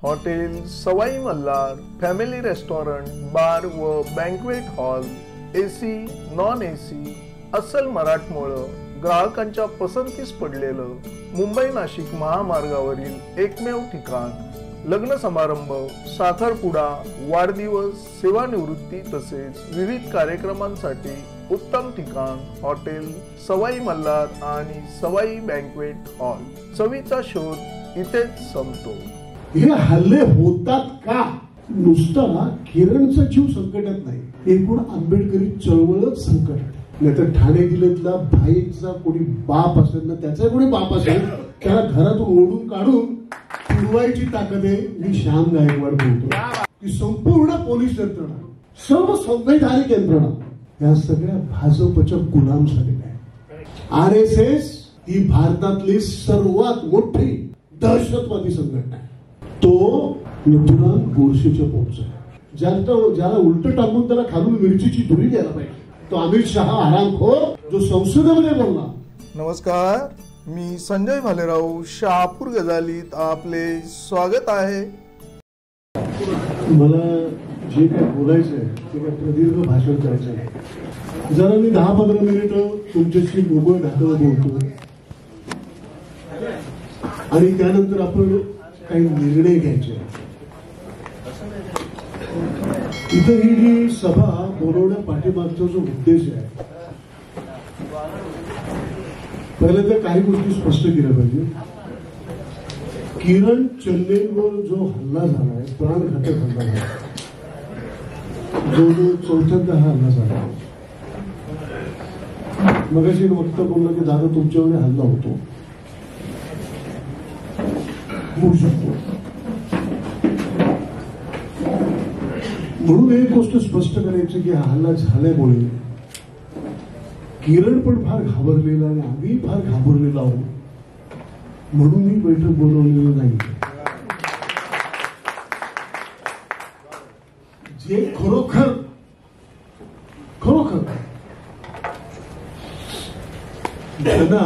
Hotel सवाई Malhar family restaurant bar व banquet hall AC non AC अस्सल मराठमोळं ग्राहकांच्या पसंतीस पडलेलं मुंबई नाशिक महामार्गावरील एकमेव ठिकाण लग्न समारंभ साखरपुडा वाढदिवस सेवानिवृत्ती तसेच विविध कार्यक्रमांसाठी उत्तम ठिकाण हॉटेल सवाई मल्हार आणि सवाई बँक्वेट हॉल। चवीचा शोध इथेच संपतो। हे हल्ले होतात का? नुसता किरणचा जीव संकटात नाही, एकूण आंबेडकरी चळवळच संकटात। नाही तर ठाणे जिल्ह्यातला भाईचा कोणी बाप असेल ना, त्याचा कोणी बाप असेल त्याला घरातून ओढून काढून पुरवायची ताकद आहे। मी श्याम गायकवाड बोलतो की संपूर्ण पोलीस यंत्रणा, सर्व संवैधानिक यंत्रणा या सगळ्या भाजपच्या गुलाम झालेल्या आहे। RSS ही भारतातली सर्वात मोठी दहशतवादी संघटना आहे। तो नथुराम गोडसेच्या पोटचा ज्याला उलट टाकून त्याला खालून मिरचीची धुरी द्यायला पाहिजे तो अमित शहा हरामखोर जो संसदेमध्ये बोलला। नमस्कार, मी संजय भालेराव शहापूर गजालीत आपले स्वागत आहे। मला जे काय बोलायचं आहे ते काय प्रदीर्घ भाषण करायचं आहे। जरा मी 10-15 मिनिटं तुमच्याशी मोकळं ढाकळं बोलतो आणि त्यानंतर आपण काही निर्णय घ्यायचे। इथे ही जी सभा बोलवण्या पाठीमागचा जो उद्देश आहे, पहिले तर काही गोष्टी स्पष्ट केल्या पाहिजे। किरण चन्नेंवर जो हल्ला झालाय, प्राणघातक हल्ला झाला, जो चौथ्यांदा हा हल्ला झाला। मगाशी एक वक्ता बोलला की दादा तुमच्यावर हल्ला होतो, होऊ शकतो। म्हणून एक गोष्ट स्पष्ट करायची की हा हल्ला झाल्यामुळे किरण पण फार घाबरलेला आणि आम्ही फार घाबरलेलो आहोत, म्हणून मी बैठक बोलवलेली नाही। जे खरोखर त्यांना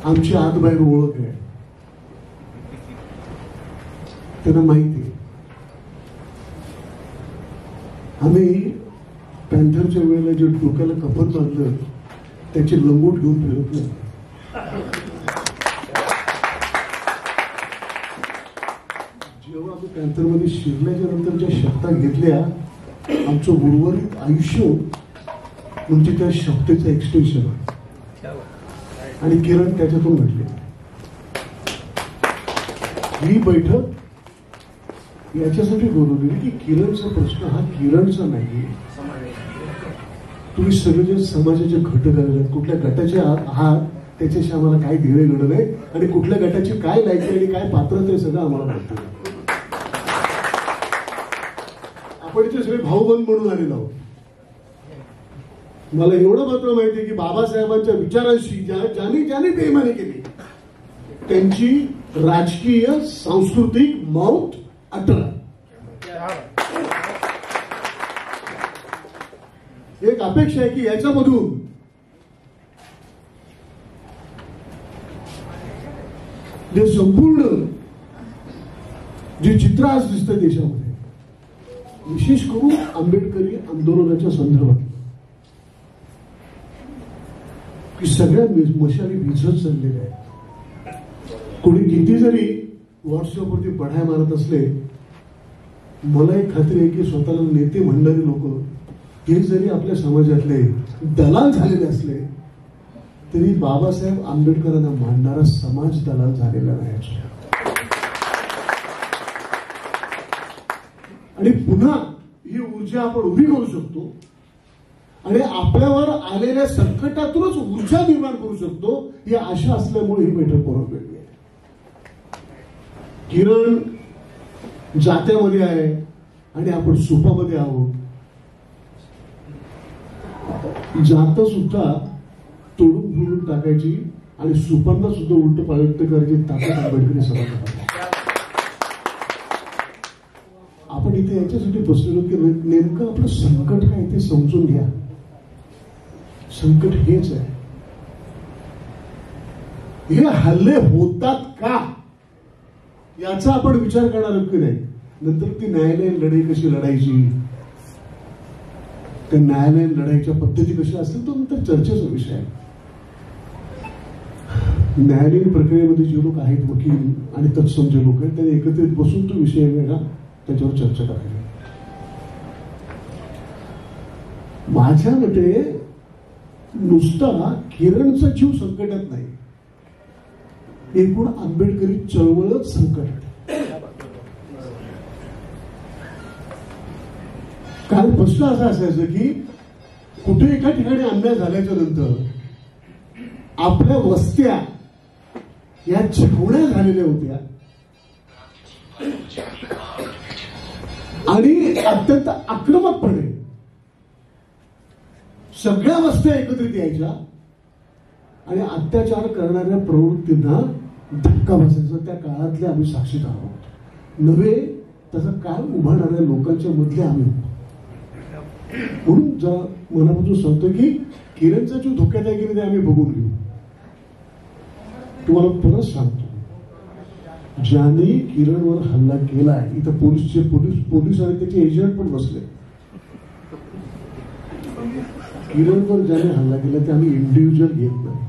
आमची आत बाहेर ओळख आहे, त्यांना माहिती आहे आम्ही पॅन्थरच्या वेळेला जे डोक्याला कफन बांधलं त्याची लंगोट घेऊन फिरत नाही। जेव्हा आम्ही पॅन्थरमध्ये शिरल्याच्या नंतर ज्या शब्दात घेतल्या, आमचं उर्वरित आयुष्य म्हणजे त्या शब्दाचं एक्सटेन्शन आणि किरण त्याच्यातून घडले। ही बैठक याच्यासाठी बोलवलेली की किरणचा प्रश्न हा किरणचा नाही, तुम्ही सगळे समाजाचे घटक आलेले, कुठल्या गटाचे आहात त्याच्याशी आम्हाला काय घेणे घडलं नाही आणि कुठल्या गटाची काय लायकी आणि काय पात्रता सगळं आम्हाला माहिती। आपण इथे सगळे भाऊबंद म्हणून आलेलो आहोत। मला एवढं मात्र माहिती आहे की बाबासाहेबांच्या विचारांशी ज्यांनी बेईमानी केली त्यांची राजकीय सांस्कृतिक मौत अटळ। एक अपेक्षा आहे की याच्यामधून जे संपूर्ण जे चित्र आज दिसतं देशामध्ये, विशेष करून आंबेडकरी आंदोलनाच्या संदर्भात, की सगळ्या मशाली भिजत चाललेल्या आहेत। कोणी किती जरी व्हॉट्सअपवरती बढाया मारत असले, मला एक खात्री आहे की स्वतःला नेते म्हणणारे लोक हे जरी आपल्या समाजातले दलाल झालेले असले तरी बाबासाहेब आंबेडकरांना मानणारा समाज दलाल झालेला नाही। आणि पुन्हा ही ऊर्जा आपण उभी करू शकतो आणि आपल्यावर आलेल्या संकटातूनच ऊर्जा निर्माण करू शकतो, ही आशा असल्यामुळे ही बैठक बोलावलेली आहे। किरण जात्यामध्ये आहे आणि आपण सुपामध्ये आहोत। जात सुद्धा तोडून फोडून टाकायची आणि सुपांना सुद्धा उलट पालट करायची ताकद आंबेडकरी समाजात। आपण इथे याच्यासाठी बसलेलो की नेमकं आपलं संकट काय ते समजून घ्या। संकट हेच आहे, हे हल्ले होतात का? याचा आपण विचार करणार की नाही. नंतर ती न्यायालयीन लढाई कशी लढायची, त्या न्यायालयीन लढाईच्या पद्धती कशा असतील तो नंतर चर्चेचा विषय आहे. न्यायालयीन प्रक्रियेमध्ये जे लोक आहेत, वकील आणि तत्सम जे लोक आहेत, त्यांनी एकत्रित बसून तो विषय वेगळा त्याच्यावर चर्चा करायची. माझ्या मते नुसता किरणचा जीव संकटात नाही, एकूण आंबेडकरी चळवळच संकटात. काल प्रश्न असा असायचा की कुठे एका ठिकाणी अन्याय झाल्याच्या नंतर आपल्या वस्त्या या छावण्या झालेल्या होत्या आणि अत्यंत आक्रमकपणे सगळ्या वस्त्या एकत्रित यायच्या आणि अत्याचार करणाऱ्या प्रवृत्तींना धक्का बसायचा. त्या काळातले आम्ही साक्षीदार आहोत, नव्हे त्याचा काळ उभारणाऱ्या लोकांच्या मधले आम्ही होतो. म्हणून जरा मनापासून सांगतो की किरणचा जीव धोक्यात आहे की नाही ते आम्ही बघून घेऊ. तुम्हाला परत सांगतो, ज्याने किरणवर हल्ला केलाय, इथं पोलीस आणि त्याचे एजंट पण बसले. किरणवर ज्याने हल्ला केला ते आम्ही इंडिव्हिज्युअल घेत नाही.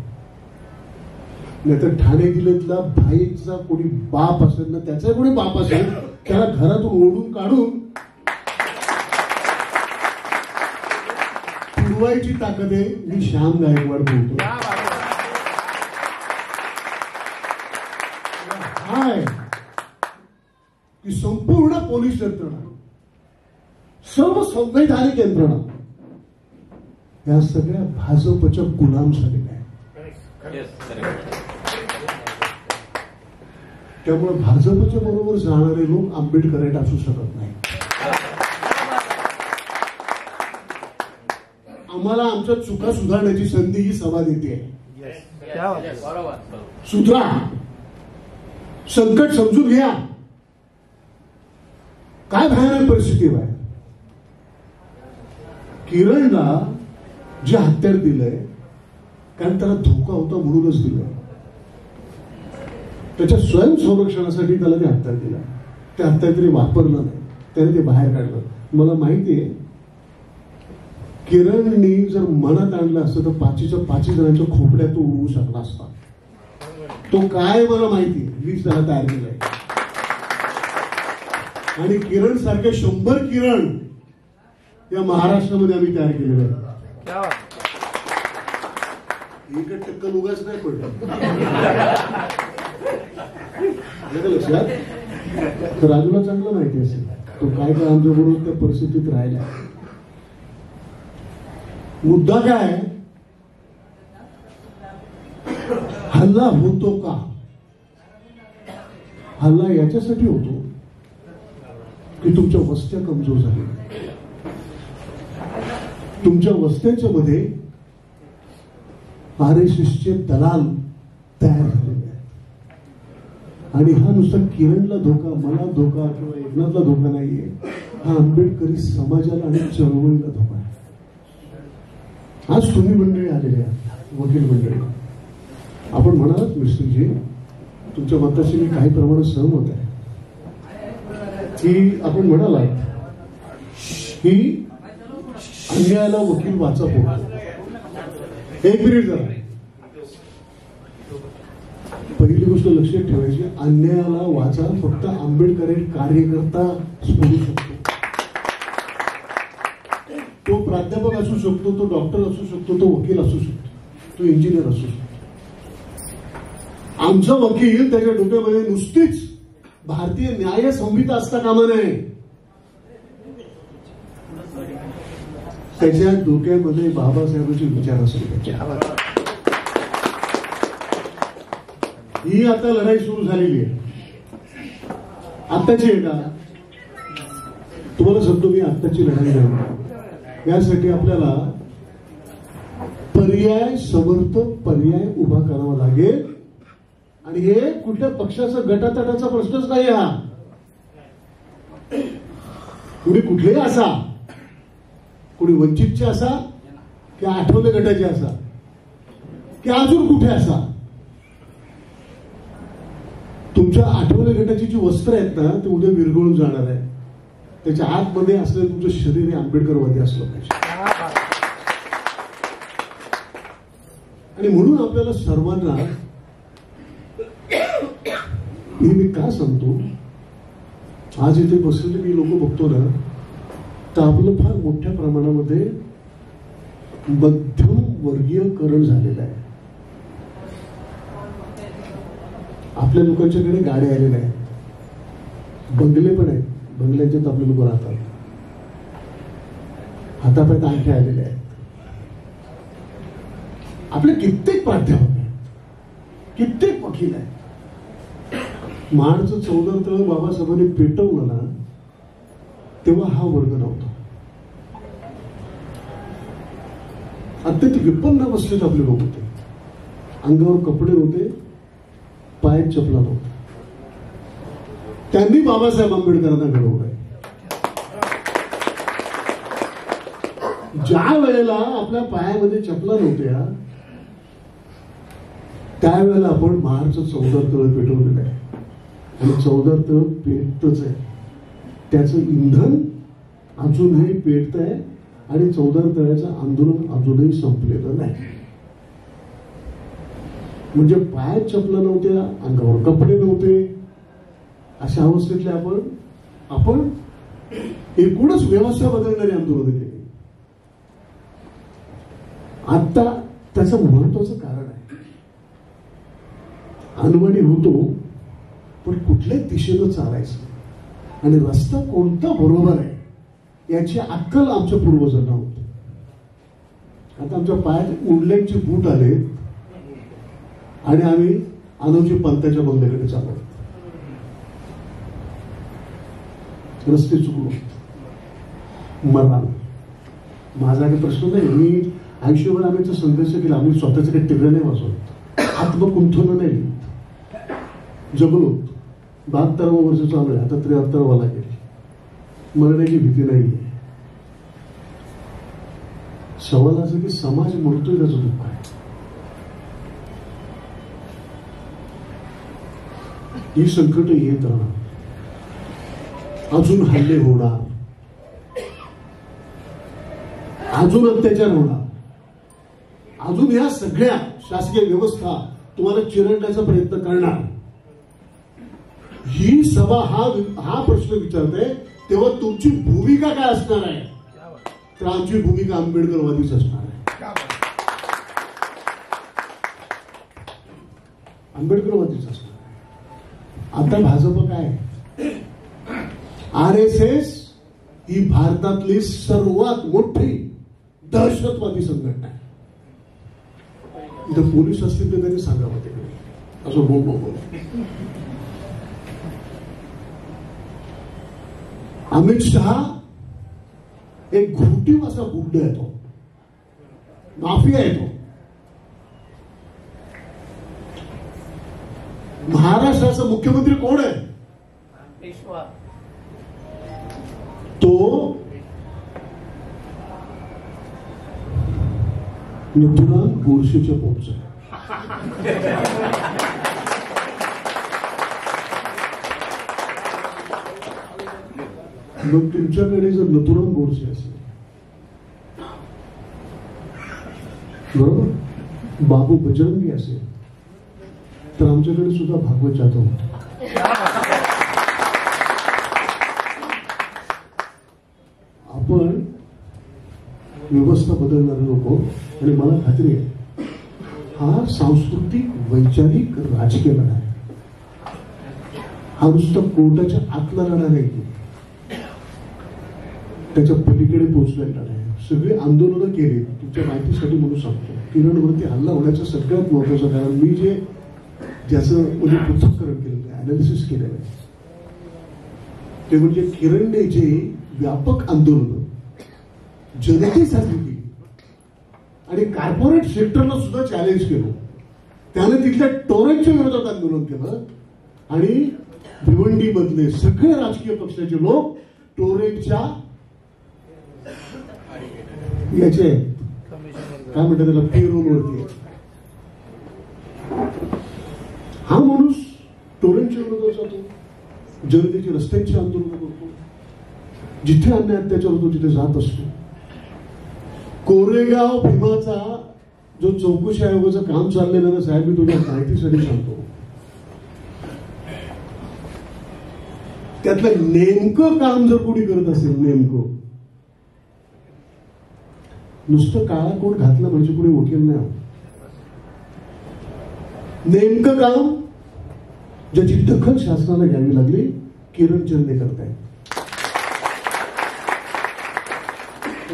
नाहीतर ठाणे जिल्ह्यातला भाईचा कोणी बाप असेल ना, त्याचा कोणी बाप असेल, त्याला घरातून ओढून काढून पुरवायची ताकद आहे. मी श्याम गायकवाड बोलतो. हाय की संपूर्ण पोलीस यंत्रणा, सर्व संवैधानिक यंत्रणा या सगळ्या भाजपच्या गुलाम झालेल्या आहेत. त्यामुळे भाजपच्या बरोबर जाणारे लोक आंबेडकरांट असू शकत नाही. आम्हाला आमच्या चुका सुधारण्याची संधी ही सभा देते. सुधरा, संकट समजून घ्या. काय भयानक परिस्थिती आहे. किरणला जे हत्यार दिलंय कारण त्याला धोका होता म्हणूनच दिलंय. त्याच्या स्वयंसंरक्षणासाठी त्याला ते हत्यार दिलं. ते हत्यार तरी वापरलं नाही, त्याने ते बाहेर काढलं. मला माहितीये किरणनी जर मनात आणलं असतं तर 5 जणांच्या खोपड्यात तो उडवू शकला असता. तो काय मला माहिती, मीच त्याला तयार केलंय. आणि किरण सारखे 100 किरण या महाराष्ट्रामध्ये आम्ही तयार केलेले आहेत. एक टक्कल उगाच नाही पडलं लक्षात. तर राजूला चांगलं माहिती असेल तो काय काय आमच्या बरोबर त्या परिस्थितीत राहिला. मुद्दा काय, हल्ला होतो का? हल्ला याच्यासाठी होतो की तुमच्या वस्त्या कमजोर झाल्या, तुमच्या वस्त्यांच्या मध्ये RSSचे दलाल तयार झालेले आहेत. आणि हा नुसता किरणला धोका, मला धोका किंवा एकनाथला धोका नाहीये, हा आंबेडकरी समाजाला आणि चळवळीला धोका आहे. आज तुम्ही मंडळी आलेले आहात, वकील मंडळी. आपण म्हणालात मिस्त्रीजी, तुमच्या मताशी मी काही प्रमाणात सहमत आहे की आपण म्हणालात की अन्यायाला वकील वाचा फोडतो. एक मिनिट जरा, पहिली गोष्ट लक्षात ठेवायची, अन्यायाला वाचा फक्त आंबेडकरी कार्यकर्ता फोडू शकतो. तो प्राध्यापक असू शकतो, तो डॉक्टर असू शकतो, तो वकील असू शकतो, तो इंजिनियर असू शकतो. आमचा वकील त्याच्या डोक्यामध्ये नुसतीच भारतीय न्याय संहिता असता कामा नये, त्याच्या डोक्यामध्ये बाबासाहेबांचे विचार असले. ही आता लढाई सुरू झालेली आहे. आत्ताची आहे का? तुम्हाला सांगतो मी, आत्ताची लढाई नाही. यासाठी आपल्याला पर्याय, समर्थ पर्याय उभा करावा लागेल. आणि हे कुठल्या पक्षाचा गटातटाचा प्रश्नच नाही. हा कुणी कुठलेही असा, कुणी वंचितचे असा की आठवले गटाचे असा की अजून कुठे असा, तुमच्या आठवले गटाची जी वस्त्र आहेत ना ते उद्या विरघळून जाणार आहे. त्याच्या आतमध्ये असलेलं तुमचं शरीर हे आंबेडकरवादी असलं पाहिजे. आणि म्हणून आपल्याला सर्वांना हे मी का सांगतो, आज इथे बसलेले मी लोक बघतो ना तर आपलं फार मोठ्या प्रमाणामध्ये मध्यम वर्गीयकरण झालेलं आहे. आपल्या लोकांच्याकडे गाड्या आलेल्या आहेत, बंगले पण आहेत, बंगल्यांच्यात आपले लोक राहतात, हातापायात अंगठ्या आलेल्या आहेत. आपले कित्येक प्राध्यापक आहेत, कित्येक वकील आहेत. महाडचं 14 तळ बाबासाहेबांनी पेटवलं ना तेव्हा हा वर्ग नव्हता. अत्यंत विपन्न अवस्थेत आपले लोक होते. अंगावर कपडे नव्हते, पायात चपला नव्हत्या. त्यांनी बाबासाहेब आंबेडकरांना घडवलंय. ज्या वेळेला आपल्या पायामध्ये चपला नव्हत्या त्यावेळेला आपण महाडचं 14 तळ पेटवलेलं आहे. आणि 14 तळ पेटतच आहे. त्याचं इंधन अजूनही पेटत आहे आणि 14 तळ्याचं आंदोलन अजूनही संपलेलं नाही. म्हणजे पायात चपला नव्हत्या, अंगावर कपडे नव्हते, अशा अवस्थेतले आपण एकूणच व्यवस्था बदलणारी आंदोलन केली. आता त्याचं महत्वाचं कारण आहे, अनवाणी होतो पण कुठल्या दिशेनं चालायचं आणि रस्ता कोणता बरोबर आहे याची अक्कल आमच्या पूर्वजांना होती. आता आमच्या पायात उडल्यांचे बूट आले आणि आम्ही अनोजी पंथाच्या बंगल्याकडे चाललो. रस्ते चुकलो, मरण माझा काही प्रश्न नाही. मी आयुष्यभर आम्ही संघर्ष केला. आम्ही स्वतःच काही टिकलं नाही, वाचवत आत्मकुंठन नाही, जगलो. 72 वर्ष चालू आहे, आता 73 लागेल. मरण्याची भीती नाही. सवाल असं की समाज मरतोय त्याचं दुःख आहे. ही संकट येत राहणार, अजून हल्ले होणार, अजून अत्याचार होणार, अजून या सगळ्या शासकीय व्यवस्था तुम्हाला चिरडण्याचा प्रयत्न करणार. ही सभा हा प्रश्न विचारते तेव्हा तुमची भूमिका काय असणार आहे? तर आमची भूमिका आंबेडकरवादीच असणार आहे. आंबेडकरवादीच असणार आहे. आता भाजप काय, RSS ही भारतातली सर्वात मोठी दहशतवादी संघटना आहे. इथं पोलीस असतील तर त्यांनी सांगावं तिकडे असं बोल. अमित शहा एक घोटीव असा गुंड आहे, तो माफिया आहे. तो महाराष्ट्राचा मुख्यमंत्री कोण आहे? तो नथुराम गोडसेच्या पोटचा. मग तुमच्याकडे जर नथुराम गोडसे असेल, बरोबर, बाबू बजरंगी असेल, तर आमच्याकडे सुद्धा भागवत जाधव होते. आपण व्यवस्था बदलणारे लोक. आणि मला खात्री आहे हा सांस्कृतिक, वैचारिक, राजकीय लढा आहे. हा नुसता कोर्टाच्या आतला लढा नाही, त्याच्या पलीकडे पोहोचलेला लढा आहे. सगळी आंदोलनं केली. तुमच्या माहितीसाठी म्हणून सांगतो, किरणवरती हल्ला होण्याचं सगळ्यात महत्वाचं कारण मी ज्याचं म्हणजे पृथक्करण केलेलं आहे, अनालिसिस केलेलं आहे, ते म्हणजे किरणने जे व्यापक आंदोलन जनतेसाठी केली आणि कॉर्पोरेट सेक्टरला सुद्धा चॅलेंज केलं. त्याने तिथल्या टोरेंटच्या विरोधात आंदोलन केलं आणि भिवंडी मधले सगळे राजकीय पक्षाचे लोक टोरेंटच्या याचे काय म्हणतात त्याला पेरोल वरती. हा माणूस टोरेंटच्या विरोधात जातो, जनतेची रस्त्यांची आंदोलन करतो, जिथे अन्याय अत्याचार होतो तिथे जात असतो. कोरेगाव भीमाचा जो चौकशी आयोगाचं काम चाललेलं ना साहेब, मी तुझ्या माहितीसाठी सांगतो, त्यातलं नेमकं काम जर कोणी करत असेल, नेमकं नुसतं काळा कोट घातलं म्हणजे कोणी वकील नाही. नेमकं काम ज्याची दखल शासनाला घ्यावी लागली, किरण चंदे करतायत.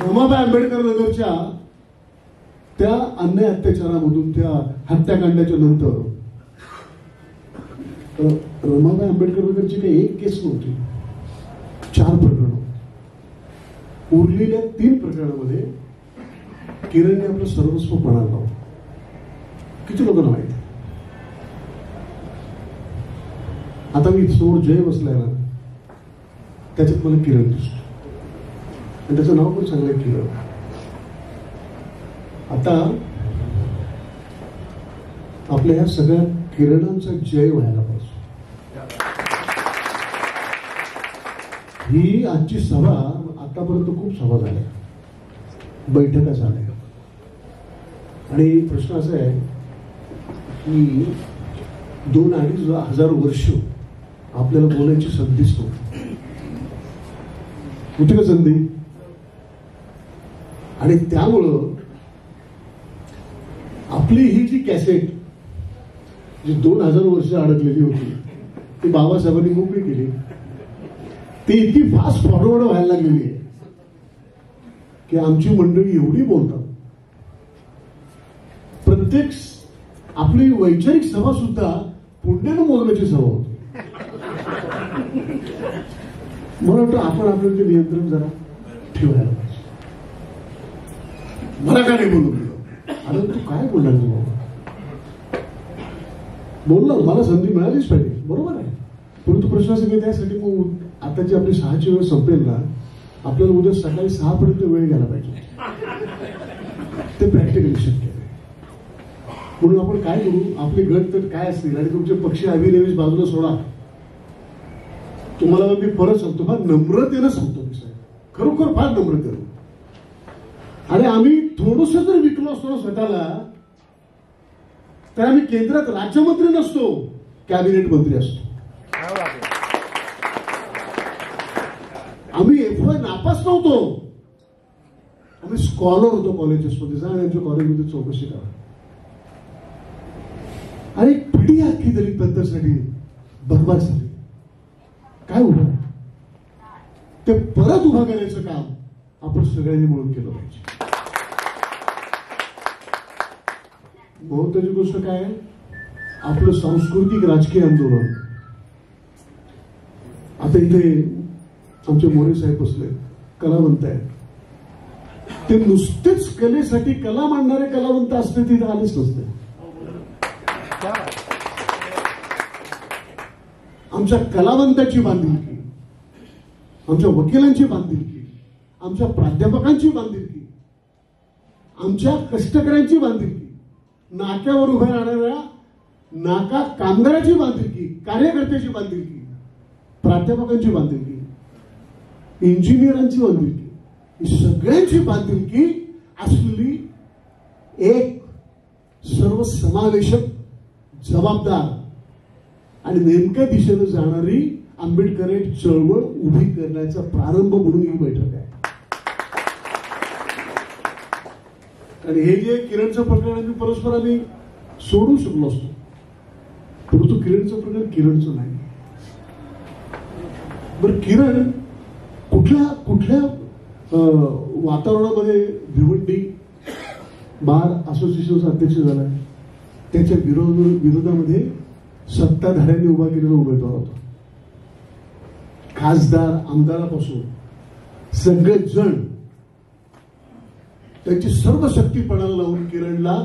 रमाबाई आंबेडकर नगरच्या त्या अन्याय अत्याचारामधून, त्या हत्याकांडाच्या नंतर रमाबाई आंबेडकर नगरची काही एक केस नव्हती, 4 प्रकरण. उरलेल्या 3 प्रकरणामध्ये किरणने आपलं सर्वस्व पणाला लावलं. किती लोकांना माहिती? आता मी समोर जय बसलाय ना, त्याच्यात मला किरण दिसतो आणि त्याचं नाव पण चांगलं किरण. आता आपल्या ह्या सगळ्या किरणांचा जय व्हायला पाहिजे. ही आजची सभा, आतापर्यंत खूप सभा झाल्या, बैठका झाल्या, आणि प्रश्न असा आहे की 2-2.5 हजार वर्ष आपल्याला बोलायची संधीच नव्हती. होती का संधी? आणि त्यामुळं आपली ही जी कॅसेट जी 2000 वर्ष अडकलेली होती, ती बाबासाहेबांनी मोकळी केली. ती इतकी फास्ट फॉरवर्ड व्हायला लागलेली आहे की आमची मंडळी एवढी बोलतात. प्रत्येक आपली वैचारिक सभा सुद्धा पुण्यानं बोलण्याची सभा होती. मला वाटतं आपण आपलं ते नियंत्रण जरा ठेवायला पाहिजे. मला काय नाही बोलू दिलं? अरे तू काय बोलणार? तू बाबा बोलला, मला संधी मिळालीच पाहिजे, बरोबर आहे. परंतु प्रश्न असं की त्यासाठी मग आता जी आपली 6ची वेळ संपेल ना, आपल्याला उद्या सकाळी 6 पर्यंत वेळ घ्यायला पाहिजे. ते प्रॅक्टिकली शक्य आहे. म्हणून आपण काय करू, आपले गट तर काय असतील आणि तुमचे पक्षी अभिनेवीस बाजूला सोडा. तुम्हाला मी परत सांगतो, फार नम्रतेनं सांगतो मी साहेब, खरोखर फार नम्रतेनं. आणि आम्ही थोडस जर विकलो असतो ना स्वतःला, तर आम्ही केंद्रात राज्यमंत्री नसतो, कॅबिनेट मंत्री असतो. आम्ही FY नापास नव्हतो, आम्ही स्कॉलर होतो कॉलेजेसमध्ये. जा यांच्या कॉलेजमध्ये चौकशी करा. आणि एक पिढी अख्खी दलित पंथासाठी बर्बाद झाली. काय उभं ते परत उभा करायचं काम आपण सगळ्यांनी मिळून केलं पाहिजे. महत्वाची गोष्ट काय आहे, आपलं सांस्कृतिक राजकीय आंदोलन. आता इथे आमचे मोरे साहेब बसले, कलावंत आहेत. ते नुसतेच कलेसाठी कला मांडणारे कलावंत असते तिथे आलेच नसते. आमच्या कलावंताची बांधिलकी, आमच्या वकिलांची बांधिलकी, आमच्या प्राध्यापकांची बांधिलकी, आमच्या कष्टकऱ्यांची बांधिलकी, नाक्यावर उभ्या राहणाऱ्या नाका कामगाराची बांधिलकी, कार्यकर्त्याची बांधिलकी, प्राध्यापकांची बांधिलकी, इंजिनियरांची बांधिलकी, ही सगळ्यांची बांधिलकी असलेली एक सर्वसमावेशक, जबाबदार आणि नेमक्या दिशेनं जाणारी आंबेडकरी चळवळ उभी करण्याचा प्रारंभ म्हणून ही बैठक आहे. आणि हे जे किरणचं प्रकरण आम्ही परस्पर सोडू शकलो असतो, परंतु किरणचं प्रकरण किरणचं नाही. बरं, किरण कुठल्या वातावरणामध्ये भिवंडी बार असोसिएशनचा अध्यक्ष झालाय, त्याच्या विरोधामध्ये सत्ताधाऱ्यांनी उभा केलेला उमेदवार होता. खासदार आमदारापासून सगळेजण त्यांची सर्व शक्ती पणाला लावून किरणला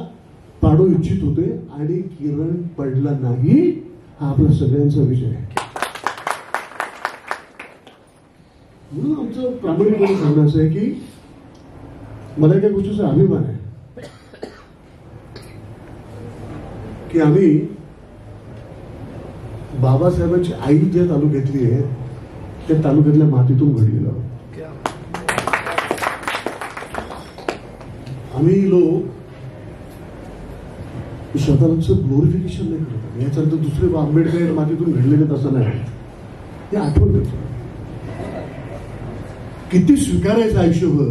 पाडू इच्छित होते आणि किरण पडला नाही. हा आपला सगळ्यांचा विजय आहे. म्हणून आमचं प्रामाणिकपणे सांगणं असं आहे की मला एका गोष्टीचा अभिमान आहे की आम्ही बाबासाहेबांची आई ज्या तालुक्यातली आहे त्या तालुक्यातल्या मातीतून घडलेलं. आम्ही लोक स्वतःचं ग्लोरिफिकेशन नाही करत. याचा अर्थ दुसरे आंबेडकर मातीतून घडलेले तसं नाही. हे आठवण करतो. किती स्वीकारायचं आयुष्यभर,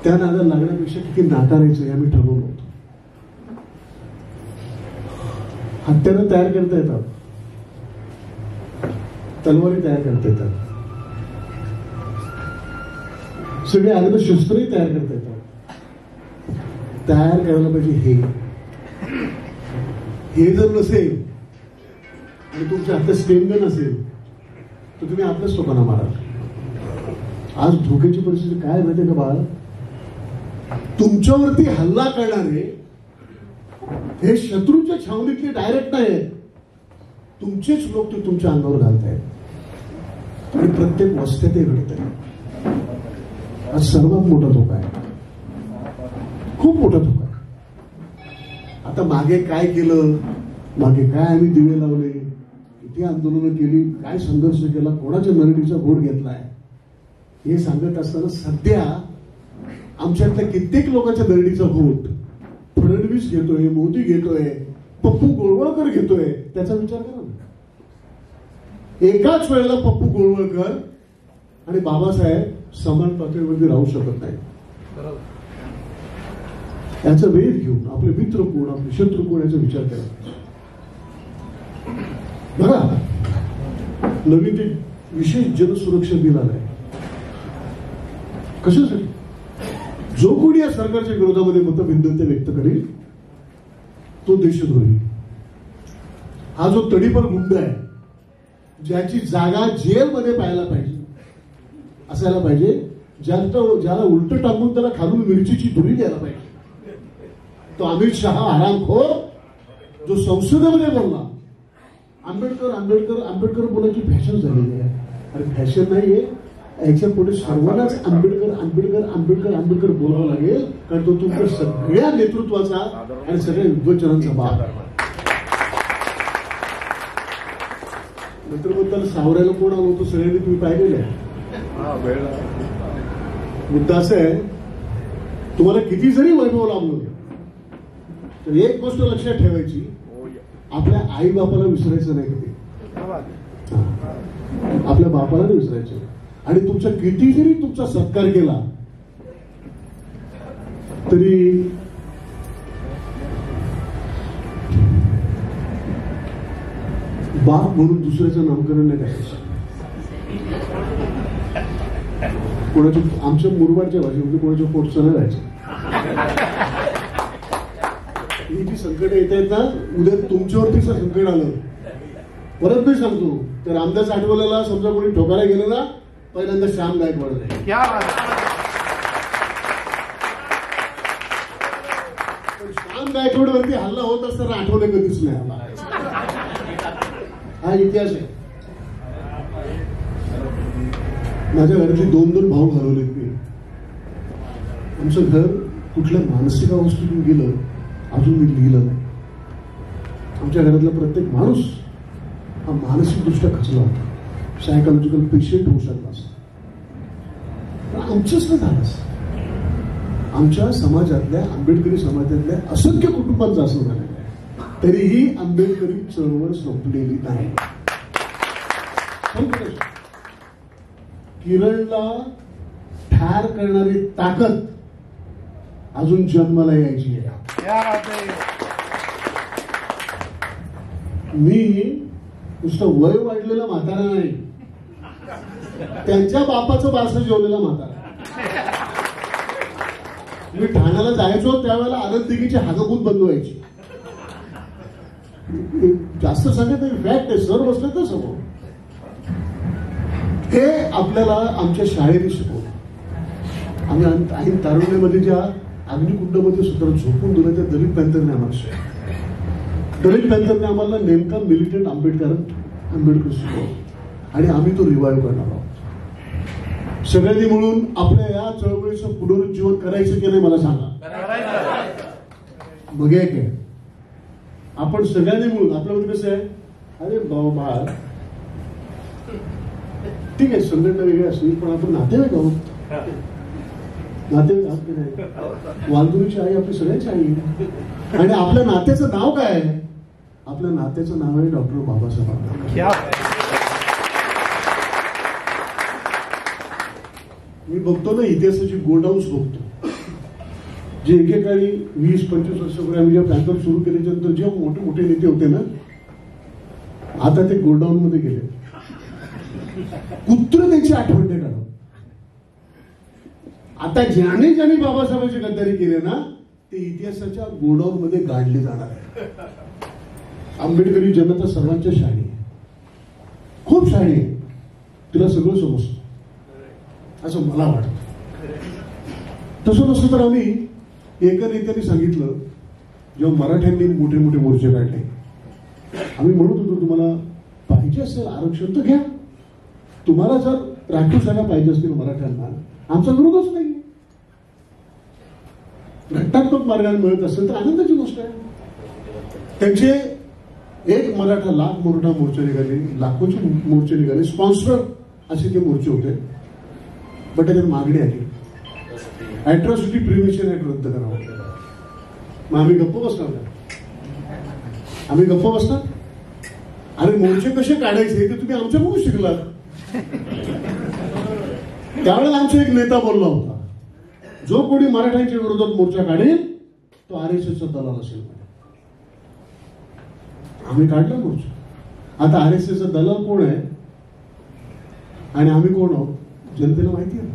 त्या नादाला लागण्यापेक्षा किती नाकारायचं हे आम्ही ठरवलं होतं. हत्यारं तयार करता येतात, तलवारी तयार करता येतात, सगळे आलेलं शस्त्रही तयार करता येतात. तयार करायला पाहिजे हे जर नसेल आणि तुमच्या हातात स्टेंगन असेल तर तुम्ही आपल्याच लोकांना माराल. आज धोक्याची परिस्थिती काय माहितीये का बाळ? तुमच्यावरती हल्ला करणारे हे शत्रूच्या छावणीतले डायरेक्ट नाही आहेत, तुमचेच लोक ते तुमच्या अंगावर घालतायत आणि प्रत्येक वस्त्यात ते घडत आहे. आज सर्वात मोठा धोका आहे, खूप मोठा धोका आहे. आता मागे काय केलं, मागे काय आम्ही दिवे लावले, किती आंदोलनं केली, काय संघर्ष केला, कोणाच्या नरडीचा घोट घेतलाय हे सांगत असताना सध्या आमच्यातल्या कित्येक लोकांच्या नरडीचा घोट फडणवीस घेतोय, मोदी घेतोय, पप्पू गोळवळकर घेतोय. त्याचा विचार करा ना. एकाच वेळेला पप्पू गोळवळकर आणि बाबासाहेब समान पातळीवरती राहू शकत नाही. याचा वेध घेऊन आपले मित्र कोण, आपले शत्रू कोण याचा विचार करा. बघा, नवीन ते विशेष जनसुरक्षा बिल आलंय. कशासाठी? जो कोणी या सरकारच्या विरोधामध्ये मतभिन्नता व्यक्त करेल तो देशद्रोही. हा जो तडीपार गुंड आहे, ज्याची जागा जेलमध्ये पाहायला पाहिजे असायला पाहिजे, ज्याला उलट टाकून त्याला खालून मिरचीची धुरी द्यायला पाहिजे, तो अमित शहा हरामखोर जो संसदेमध्ये बोलला आंबेडकर आंबेडकर आंबेडकर बोलायची फॅशन झालेली आहे. अरे फॅशन नाहीये, याच्या पुढे सर्वांनाच आंबेडकर आंबेडकर आंबेडकर आंबेडकर बोलावं लागेल, कारण तो तुमच्या सगळ्या नेतृत्वाचा आणि सगळ्या विद्वचनांचा बाप. नंतर मग त्याला सावरायला कोण आलो होतो सगळ्यांनी तुम्ही पाहिलेलं आहे. मुद्दा असं आहे, तुम्हाला किती जरी वैभव लाभलं तर एक गोष्ट लक्षात ठेवायची, आपल्या आई बापाला विसरायचं नाही कधी. आपल्या बापाला नाही विसरायचं. आणि तुमचा किती जरी तुमचा सत्कार केला तरी बाप म्हणून दुसऱ्याचं नामकरण नाही करायचं. कोणाच्या आमच्या मुरबाडच्या भाषेमध्ये कोणाच्या पोटचं नाही राहायचं. ही जी संकट येत आहेत ना, उद्या तुमच्यावरतीच संकट आलं. परत मी सांगतो, तर रामदास आठवलेला समजा कोणी ठोकायला गेलं ना, पहिल्यांदा श्याम गायकवाड आहे. पण श्याम गायकवाड वरती हल्ला होत असताना आठवले कधीच नाही आला. हा इतिहास आहे. माझ्या घरातली दोन भाऊ घालवलेत मी. आमचं घर कुठल्या मानसिक अवस्थेतून गेलं अजून मी लिहिलं नाही. आमच्या घरातला प्रत्येक माणूस हा मानसिक दृष्ट्या खचला होता, सायकोलॉजिकल पेशंट होऊ शकला असता. आमचंच नाही झालं. आमच्या समाजातल्या आंबेडकरी समाजातल्या असंख्य कुटुंबांचं असं झालेलं आहे, तरीही आंबेडकरी चळवळ संपलेली नाही. किरणला ठार करणारी ताकद अजून जन्माला यायची आहे. मी नुसतं वय वाढलेला म्हातारा नाही, त्यांच्या बापाचं बारसं जेवलेला म्हातारा. मी ठाण्याला जायचो त्यावेळेला आनंददिघीची हागबूत बंद व्हायची. जास्त सांगत नाही, फॅक्ट आहे. सर बसले तर समोर. हे आपल्याला आमच्या शाळेने शिकवलं. आम्ही तारुण्यामध्ये ज्या अग्निकुंडामध्ये सुद्धा झोपून दिलं त्या दलित पॅंथरने आम्हाला शिकवलं. दलित पॅंथरने आम्हाला नेमका मिलिटंट आंबेडकर शिकवलं आणि आम्ही तो रिवाईव्ह करणार आहोत. सगळ्यांनी मिळून आपल्या या चळवळीचं पुनरुज्जीवन करायचं की नाही मला सांगा. मग एक आहे, आपण सगळ्यांनी मिळून, आपल्यामध्ये कसं आहे, अरे बाबा ठीक आहे, संघटना वेगळी असली पण आपण नातेवाईक आहोत. नातेवाईक आहोत की नाही? वालदुरीची आई आपली सगळ्यांची आई आहे. आणि आपल्या नात्याचं नाव काय आहे? आपल्या नात्याचं नाव आहे डॉक्टर बाबासाहेब आंबेडकर. मी बघतो ना इतिहासाची गोडाऊन्स बघतो, जे एकेकाळी 20-25 वर्षापूर्वी आम्ही जेव्हा बँकर सुरू केल्याच्यानंतर जे मोठे मोठे नेते होते ना, आता ते गोडाऊन मध्ये गेले. कुत्र त्यांची आठवण नाही काढत. आता ज्याने ज्याने बाबासाहेबांची गद्दारी केली ना, ते इतिहासाच्या गोडाऊन मध्ये गाडले जाणार आहे. आंबेडकरी जनता सर्वांच्या शाणी आहे, खूप शाणी आहे, तिला सगळं समजतं असं मला वाटतं. तसं नसतं तर आम्ही एका नेत्याने सांगितलं, जेव्हा मराठ्यांनी मोठे मोठे मोर्चे काढले, आम्ही म्हणत होतो तुम्हाला पाहिजे असेल आरक्षण तर घ्या, तुम्हाला जर राखीव जागा पाहिजे असतील मराठ्यांना, आमचा विरोधच नाही. घटनात्मक मार्गाने मिळत असेल तर आनंदाची गोष्ट आहे. त्यांचे एक मराठा लाख मोर्चे निघाले, लाखोचे मोर्चे निघाले, स्पॉन्सर असे ते मोर्चे होते. पण त्याच्यात मागणी आली, अॅट्रॉसिटी प्रिव्हेन्शन ऍक्ट रद्द करावं. मग आम्ही गप्प बसणार का? आम्ही गप्प बसणार? अरे मोर्चे कसे काढायचे ते तुम्ही आमच्याकडून शिकलात. त्यावेळेला आमचा एक नेता बोलला होता, जो कोणी मराठ्यांच्या विरोधात मोर्चा काढेल तो आरएसएसचा दलाल असेल. आम्ही काढला मोर्चा. आता आरएसएसचा दलाल कोण आहे आणि आम्ही कोण आहोत जनतेला माहिती आहे.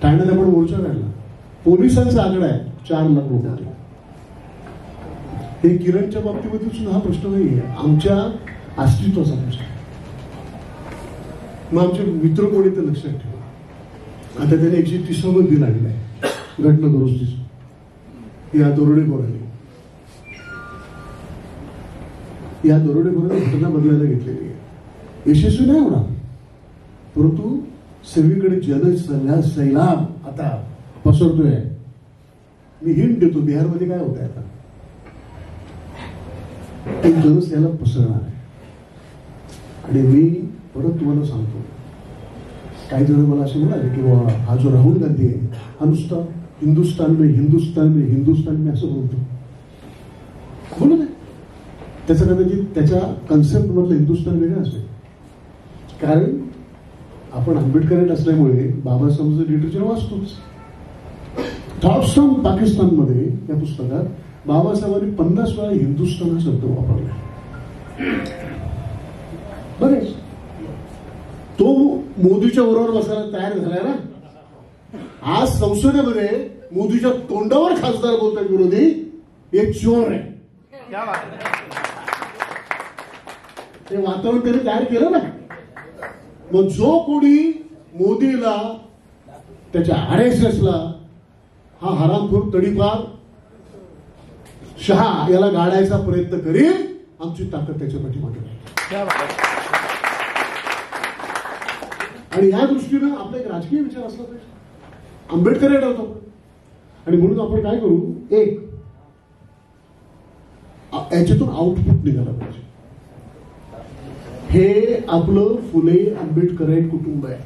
ठाण्यात आपण मोर्चा काढला, पोलिसांचा आकडा आहे 4 लाख लोक होते. हे किरणच्या बाबतीमध्ये सुद्धा हा प्रश्न नाहीये, आमच्या अस्तित्वाचा प्रश्न. मग आमचे मित्र कोणी तर लक्षात ठेवा. आता त्याने 130 बिल आणलं आहे घटना दुरुस्तीचं. या दरोडेखोरांनी घटना बदलायला घेतलेली आहे. यशस्वी नाही होणार, परंतु सगळीकडे सैलाब आता पसरतोय. मी हिंट देतो, बिहारमध्ये काय होत आहे आता, एक जनसैलाब पसरणार आहे. आणि मी परत तुम्हाला सांगतो, काही जण मला असे म्हणाले की बाबा हा जो राहुल गांधी आहे हा नुसता हिंदुस्तान में असं बोलतो. बोलू दे, त्याचं कदाचित त्याच्या कन्सेप्ट मधलं हिंदुस्तान वेगळं असेल. कारण आपण आंबेडकरांत असल्यामुळे बाबासाहेबांचं लिटरेचर वाचतोच. थॉट्स ऑन पाकिस्तान मध्ये या पुस्तकात बाबासाहेबांनी 50 वेळा हिंदुस्तान हा शब्द वापरला. बरेच तो मोदीच्या बरोबर बसायला तयार झालाय ना. आज संसदेमध्ये मोदीच्या तोंडावर खासदार बोलतात विरोधी, एक चोर आहे. ते वातावरण त्याने तयार केलं ना. मग जो कोणी मोदीला, त्याच्या आरएसएसला हा हरामखोर तडीपार शहा याला गाडायचा प्रयत्न करील, आमची ताकद त्याच्या पाठीमागे आहे. आणि या दृष्टीनं आपला एक राजकीय विचार असला पाहिजे. आंबेडकर ठरतो. आणि म्हणून आपण काय करू, एक याच्यातून आउटपुट निघाला पाहिजे. हे आपलं फुले आंबेडकरांत कुटुंब आहे.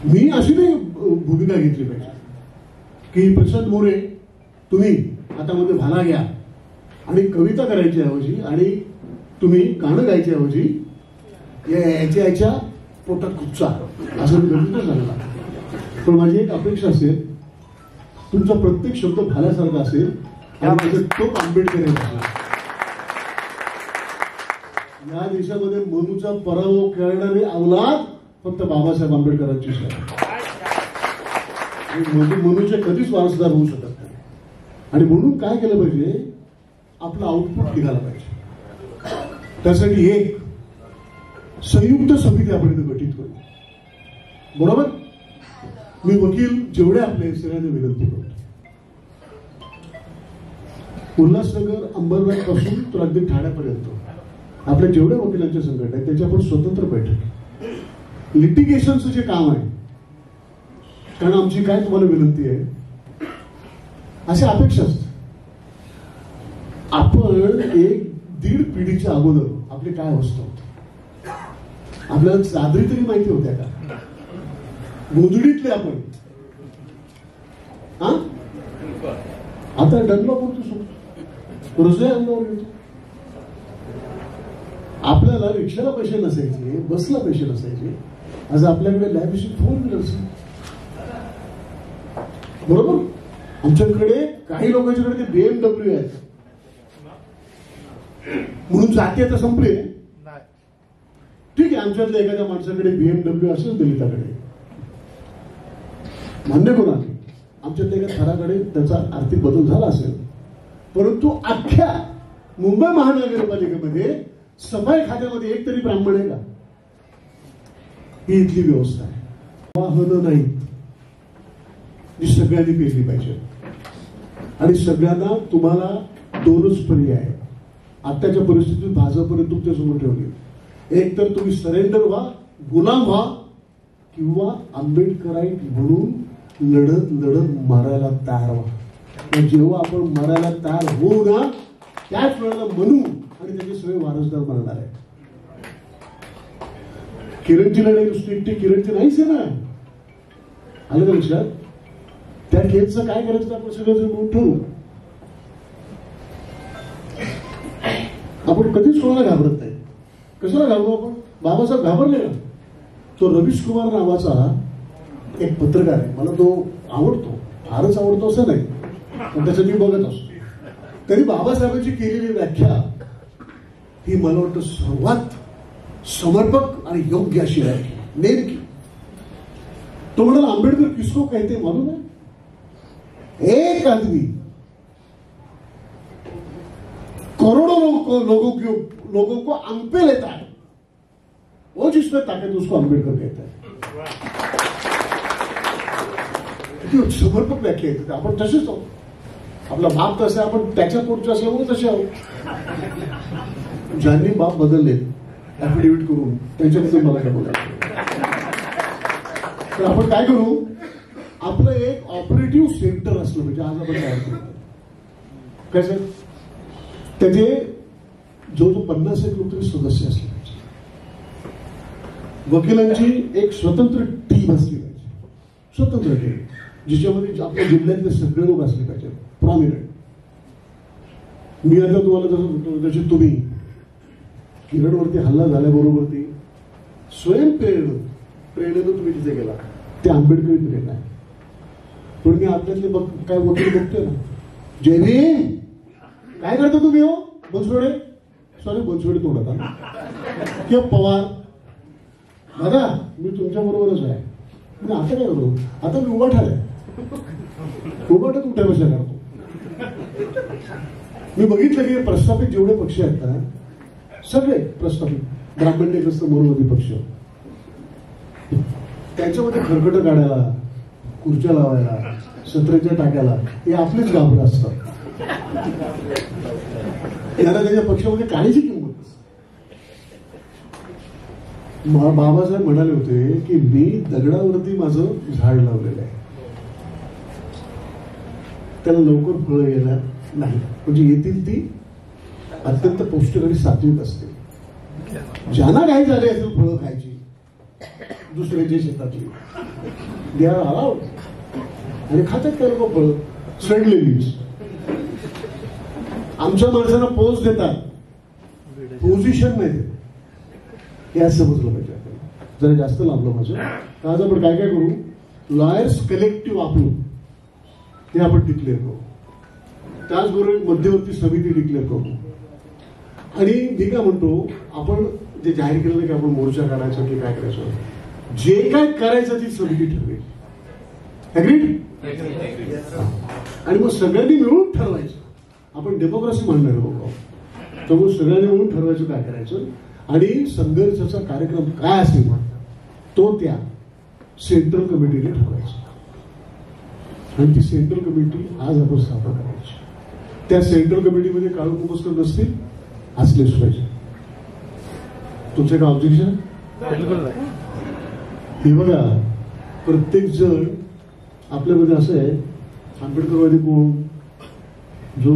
मी अशी नाही भूमिका घेतली पाहिजे की प्रशांत मोरे तुम्ही हातामध्ये भाला घ्या आणि कविता करायची ऐवजी आणि तुम्ही गाणं गायच्या ऐवजी याच्या पोटात कुच्चा असं गरजेचं झालेला. पण माझी एक अपेक्षा असेल, तुमचा प्रत्येक शब्द भाल्यासारखा असेल आणि तो आंबेडकर आहे. या देशामध्ये मनुचा पराभव करणारे अवलाद फक्त बाबासाहेब आंबेडकरांची मनुचे कधीच वारसदार होऊ शकत नाही. आणि म्हणून काय केलं पाहिजे, आपलं आउटपुट निघाला पाहिजे. त्यासाठी एक संयुक्त समिती आपण इथे गठीत करू. बरोबर, मी वकील जेवढे आपले सगळ्यांना विनंती करतो, उल्हासनगर अंबरनाथ पासून तर अगदी ठाण्यापर्यंत आपल्या जेवढ्या वकिलांच्या संघटना आहेत त्याच्या आपण स्वतंत्र बैठक, लिटिगेशनचं जे काम आहे, कारण आमची काय तुम्हाला विनंती आहे, अशा अपेक्षा असते. आपण एक दीड पिढीच्या अगोदर आपली काय अवस्था होती? आपल्याला चादरी तरी माहिती होत्या का? गोधडीतले आपण हा आता डंगा बोलतो, हृदय अंगावर येतो. आपल्याला रिक्षाला पैसे नसायचे, बसला पैसे नसायचे. आज आपल्याकडे लॅबशी 4 व्हीलर्स, बरोबर. आमच्याकडे काही लोकांच्याकडे ते BMW आहेत म्हणून जाती आता संपले. ठीक आहे, आमच्यातल्या एखाद्या माणसाकडे BMW असेल, दलिताकडे मान्य करू आम्ही, आमच्यातल्या एका थराकडे त्याचा आर्थिक बदल झाला असेल. परंतु अख्ख्या मुंबई महानगरपालिकेमध्ये सफाई खात्यामध्ये एक तरी ब्राह्मण आहे का? ही इथली व्यवस्था आहे. वाहनं नाहीत जी सगळ्यांनी पेरली पाहिजे. आणि सगळ्यांना तुम्हाला 2च पर्याय आहे आताच्या परिस्थितीत भाजपने तुमच्यासमोर ठेवली. एक तर तुम्ही सरेंडर व्हा, गुलाम व्हा, किंवा आंबेडकराईट म्हणून लढत लढत मारायला तयार व्हा. जेव्हा आपण मारायला तयार होऊ ना, त्याच वेळेला म्हणू आणि त्याचे सगळे वारसदार बनणार आहे. किरणची लढाई नुसती एकटी किरणची नाहीच आहे ना. आलं का लक्षात? त्या केसचं काय करायचं आपण सगळं म्हणून ठरवू. आपण कधीच कोणाला घाबरत नाही. कशाला घाबरू आपण? बाबासाहेब घाबरले ना. तो रवीश कुमार नावाचा एक पत्रकार आहे, मला तो आवडतो, फारच आवडतो असं नाही, पण त्याचं मी बघत असतो. तरी बाबासाहेबांची केलेली व्याख्या ही मला वाटतं सर्वात समर्पक आणि योग्य अशी व्याख्या, नेमकी. तो म्हणाला, आंबेडकर किसको कहते मालूम है? एक आदमी करोड़ों लोगों को अंग पे लेता है, वो जिसमें ताकत उसको आंबेडकर कहता है. समर्पक व्याख्या येते. आपण तसेच आहोत. आपला बाप तसा, आपण त्याच्या पोटचे असल्यामुळे तसे आहोत. ज्यांनी बाप बदलले ऍफिडेव्हिट करून, त्यांच्याबद्दल मला काय बोलायचं. तर आपण काय करू, आपलं एक ऑपरेटिव्ह सेंटर असलं म्हणजे आज आपण तयार करू. कसं त्याचे जो 50 लोक तरी सदस्य असले पाहिजे. वकिलांची एक स्वतंत्र टीम असली पाहिजे, स्वतंत्र टीम, जिच्यामध्ये आपल्या जिल्ह्यातले सगळे लोक असले पाहिजे, प्रॉमिनंट. मी आता तुम्हाला जसं जशी तुम्ही किरणवरती हल्ला झाल्याबरोबर ती प्रेरणेनं तुम्ही तिथे गेला, ते आंबेडकरी प्रेरणा आहे. पण मी आपल्यातले काय वकील बघतोय ना, जय भीम, काय करता तुम्ही हो बनसोडे, सॉरी बनसोडे तोडा किंवा पवार, दादा मी तुमच्या बरोबरच आहे. आता काय करतो, आता मी उभाठाय, उभाटात उठ्या बसल्या करतो. मी बघितलं की प्रस्थापित जेवढे पक्ष आहेत ना, सगळे प्रस्थापित ब्राह्मण्यग्रस्त मोरवादी पक्ष, त्यांच्यामध्ये खरकट काढायला, खुर्च्या लावायला, सत्रेच्या टाकायला हे आपलेच घाबरं असतात. याला त्याच्या पक्षामध्ये काहीची किंमत नसते. बाबासाहेब म्हणाले होते की मी दगडावरती माझं झाड लावलेलं आहे, त्याला लवकर फळं येणार नाही, म्हणजे येतील ती अत्यंत पौष्टिक आणि सात्विक असते. ज्यांना काही झाले असेल फळं खायची दुसऱ्याच्या शेतातली, दे आर अलाउड, आणि खातात त्या लोक फळं सडलेलीच. आमच्या माणसांना पोच देतात, पोझिशन नाही देत. हे समजलं पाहिजे. जरा जास्त लांबलं माझं. आज आपण काय काय करू, लॉयर्स कलेक्टिव्ह वापरू, ते आपण डिक्लेअर करू. त्याचबरोबर मध्यवर्ती समिती डिक्लेअर करू. आणि मी काय म्हणतो, आपण जे जाहीर केलं की आपण मोर्चा काढायचा की काय करायचं, जे काय करायचं ती समिती ठरवेल. अग्रीड? आणि मग सगळ्यांनी मिळून ठरवायचं. आपण डेमोक्रेसी मांडणार लोक, त्यामुळे सगळ्यांनी मिळून ठरवायचं काय करायचं, आणि संघर्षाचा कार्यक्रम काय असेल तो त्या सेंट्रल कमिटीने ठरवायचा. आणि ती सेंट्रल कमिटी आज आपण स्थापन करायची. त्या सेंट्रल कमिटीमध्ये काळू कुंभस्कर नसतील, असलेच पाहिजे. तुमचं काय ऑब्जेक्शन? हे बघा, प्रत्येक जण आपल्यामध्ये असं आहे, आंबेडकरवादी कोण, जो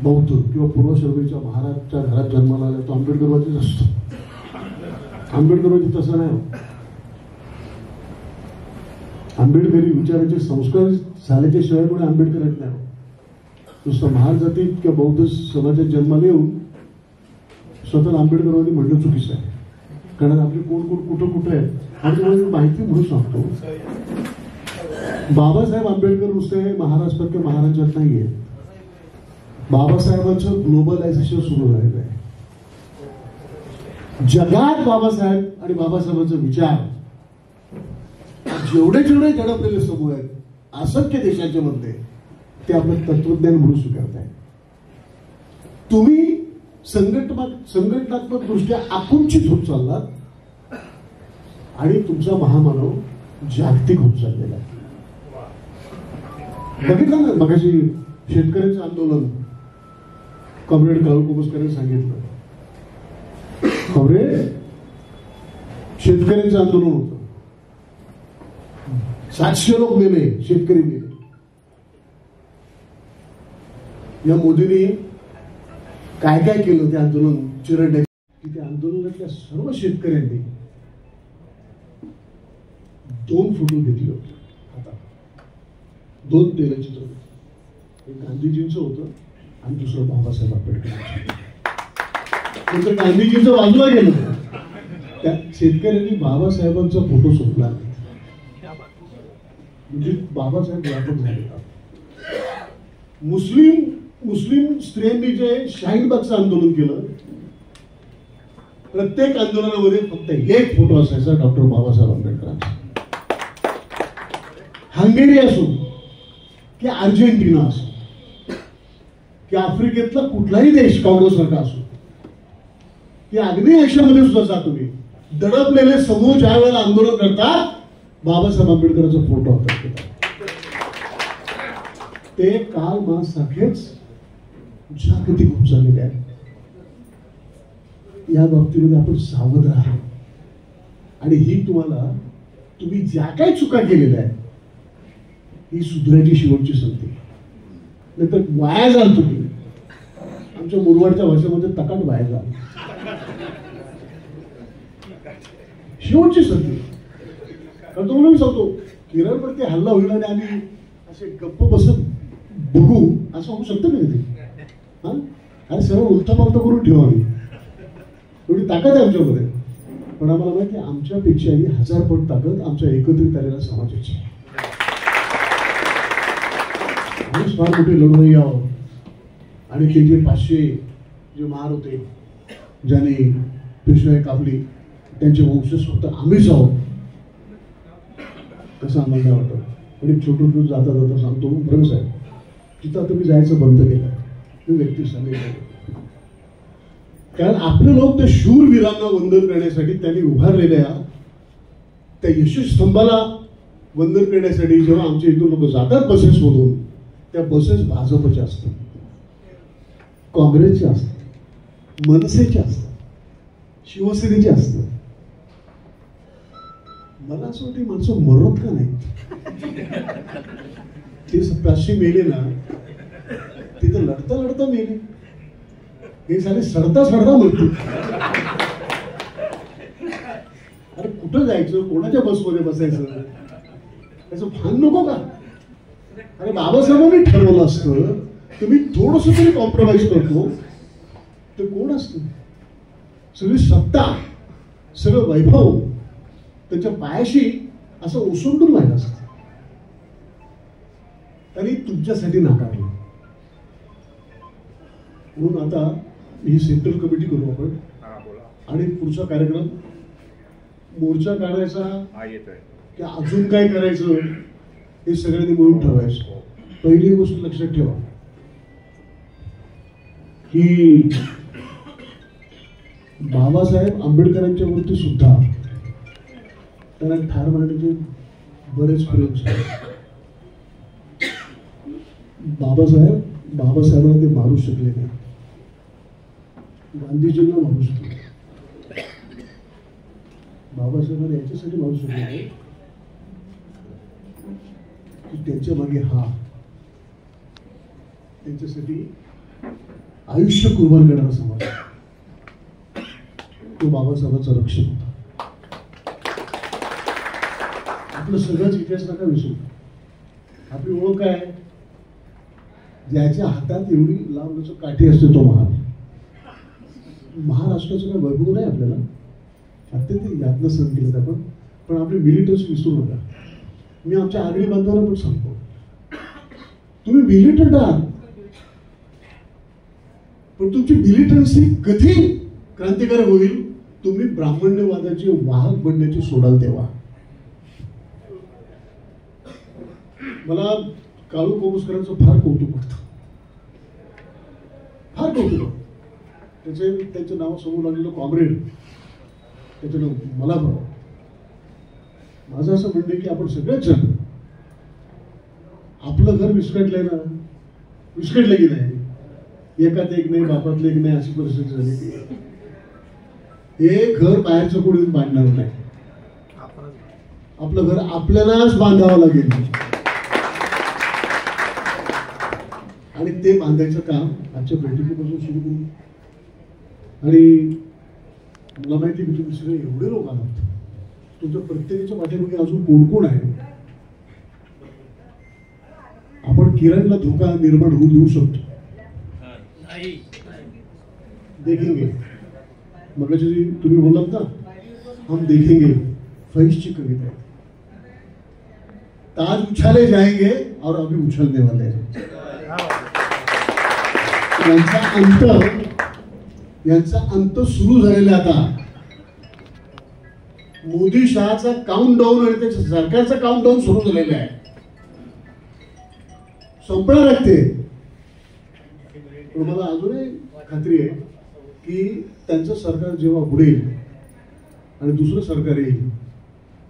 बौद्ध किंवा पूर्वशर्वेच्या महाराजच्या घरात जन्माला आला तो आंबेडकरवादीच असतो. आंबेडकरवादी तसं नाही. आंबेडकरी विचाराचे संस्कार झाल्याच्या शिवाय कोणी आंबेडकर येत नाही. नुसतं महार जातीत किंवा बौद्ध समाजात जन्माला येऊन स्वतःला आंबेडकरवादी म्हणणं चुकीचं आहे. कारण आपली कोण कोण कुठं कुठं आहे आणि तुम्हाला माहिती म्हणून सांगतो. बाबासाहेब आंबेडकर नुसते महाराष्ट्रात किंवा महाराष्ट्रात नाहीये. बाबासाहेबांचं ग्लोबलायझेशन सुरू झालेलं आहे. जगात बाबासाहेब आणि बाबासाहेबांचा विचार जेवढे जेवढे दडपलेले समूह आहेत असंख्य देशांच्या मध्ये ते आपलं तत्वज्ञान म्हणून स्वीकारत आहे. तुम्ही संघटनात्मक दृष्ट्या आकुंचित होत चाललात आणि तुमचा महामानव जागतिक होत चाललेला आहे. बघितलं ना मगाशी शेतकऱ्यांचं आंदोलन कॉम्रेड काळू कुंभस्करांनी सांगितलं. कॉम्रेड शेतकऱ्यांचं आंदोलन होतं. 700 लोक मेले, शेतकरी मेले. या मोदींनी काय काय केलं ते आंदोलन चिरडण्यासाठी. की त्या आंदोलनातल्या सर्व शेतकऱ्यांनी 2 फोटो घेतले होते हातात. 2 तेलचित्र, एक गांधीजींचं होतं आणि दुसरं बाबासाहेब आंबेडकरांचं. नंतर गांधीजींचं बाजूला गेलं. त्या शेतकऱ्यांनी बाबासाहेबांचा फोटो सोडला नाही. म्हणजे बाबासाहेब व्यापक झाले. मुस्लिम स्त्रियांनी जे शाहीनबागचं आंदोलन केलं, प्रत्येक आंदोलनामध्ये फक्त एक फोटो असायचा डॉक्टर बाबासाहेब आंबेडकरांचा. हंगेरी असो की अर्जेंटिना असो की आफ्रिकेतला कुठलाही देश काँगोसारखा असो की अग्नी आशियामध्ये सुद्धा जा तुम्ही, दडपलेले समूह ज्या वेळेला आंदोलन करतात बाबासाहेब आंबेडकरांचा फोटो हातात घेतात. ते काल मासारखेच जागतिक होत झालेले आहे. या बाबतीमध्ये आपण सावध राहा. आणि ही तुम्ही ज्या काही चुका केलेल्या आहेत ही सुधारायची शेवटची संधी. नाहीतर वाया जाल तुम्ही. आमच्या मुरवाडच्या भाषेमध्ये तकाट वाया जाल. शेवटची संधी. कारण तुम्हाला मी सांगतो केरळवरती हल्ला होईल आणि आम्ही असे गप्प बसत बघू असं होऊ शकतं का ते? हा अरे सर्व उलथा पालथा करून ठेवा. आम्ही एवढी ताकद आहे आमच्यामध्ये. पण आम्हाला माहिती आहे आमच्यापेक्षाही 1000 पट ताकद आमच्या एकत्रित आलेल्या समाजाची. फार मोठे लढवई आहोत. आणि ते जे 500 जे महार होते ज्यांनी पेशवाई कापली त्यांचे वंशज फक्त आम्हीच आहोत कसं आम्हाला वाटतं. पण एक छोटं जाता जाता सांगतो बरं साहेब तिथं आता मी जायचं बंद केलं. मी व्यक्ती सांगितलं कारण आपले लोक त्या शूरवीरांना वंदन करण्यासाठी त्यांनी उभारलेल्या त्या यशस्तंभाला वंदन करण्यासाठी जेव्हा आमच्या इथून लोक जातात बसेसमधून त्या बसेस भाजपच्या असतात, काँग्रेसच्या असतात, मनसेच्या असतात, शिवसेनेच्या असतात. मला असं वाटतं माणसं मरत का नाही. ते 500 मेले ना तिथं लढता लढता मेले. हे झाले सडता सडता मृत्यू. अरे कुठं जायचं, कोणाच्या बसमध्ये बसायचं त्याचं भान नको का. अरे बाबासाहेबांनी ठरवलं असतं तुम्ही थोडस तरी कॉम्प्रोमाइज करतो ते कोण असतं. सगळी सत्ता सगळं वैभव त्याच्या पायाशी असं ओसंडून राहिलं असतं. त्यांनी तुमच्यासाठी नाकारलं. म्हणून आता ही सेंट्रल कमिटी करू आपण आणि पुढचा कार्यक्रम मोर्चा काढायचा की अजून काय करायचं हे सगळ्यांनी मिळून ठरवायचं. पहिली गोष्ट लक्षात ठेवा की बाबासाहेब आंबेडकरांच्या वरती सुद्धा त्यांना ठार मारण्याचे बरेच प्रयोग झाले. बाबासाहेबांना ते मारू शकले नाही. गांधीजींना मारू शकले. बाबासाहेबांना याच्यासाठी मारू शकले नाही की त्यांच्या मागे हा त्यांच्यासाठी आयुष्य कुर्बान करणारा समाज तो बाबासाहेबांचा रक्षक होता. आपलं सगळंच इतिहास नका विसरू. आपली ओळख काय आहे? ज्याच्या हातात एवढी लांब काठी असते तो महान. महाराष्ट्राचं काय वैभव नाही आपल्याला, अत्यंत यातनं सहन केलं आपण, पण आपली मिलिटन्सी विसरू नका. मी आमच्या आगरी बांधवांना पण सांगतो, तुम्ही मिलिटंट आहात, पण तुमची मिलिटन्सी कधी क्रांतिकारक होईल? तुम्ही ब्राह्मण्यवादाचे वाहक बनण्याची सोडाल तेव्हा. मला काळू कोमस्करांचं फार कौतुक वाटतं, फार कौतुक. त्यांच्या नावासमोर लागलेलं कॉम्रेड, त्याचं नाव मला बरं. माझं असं म्हणणं आहे की आपण सगळेच जण, आपलं घर विस्कटलंय ना, विस्कटलं की नाही, एकात एक नाही बापातलं एक नाही अशी परिस्थिती झाली. हे घर बाहेरचं कोणी बांधणार नाही, आपलं घर आपल्यालाच बांधावं लागेल. आणि ते बांधायचं काम आजच्या बैठकीपासून सुरू करू. आणि मला माहिती की तुम्ही सगळे एवढे लोक आहात, तुमच्या प्रत्येकाच्या पाठीमागे अजून कोण कोण आहे. आपण किरणला धोका निर्माण होऊ देऊ शकतो. देखेंगे, मगाशी तुम्ही बोललात ना, हम देखेंगे, फैजची कविता आहे. ताज उछाले जाएंगे और अभी उछलने वाले हैं. यांचा अंत सुरू झालेला. आता मोदी शहाचा काउंटडाऊन आणि त्याच्या सरकारचा काउंटडाऊन सुरू झालेला आहे. संपणार आहे ते. पण मला अजूनही खात्री आहे की त्यांचं सरकार जेव्हा बुडेल आणि दुसरं सरकार येईल,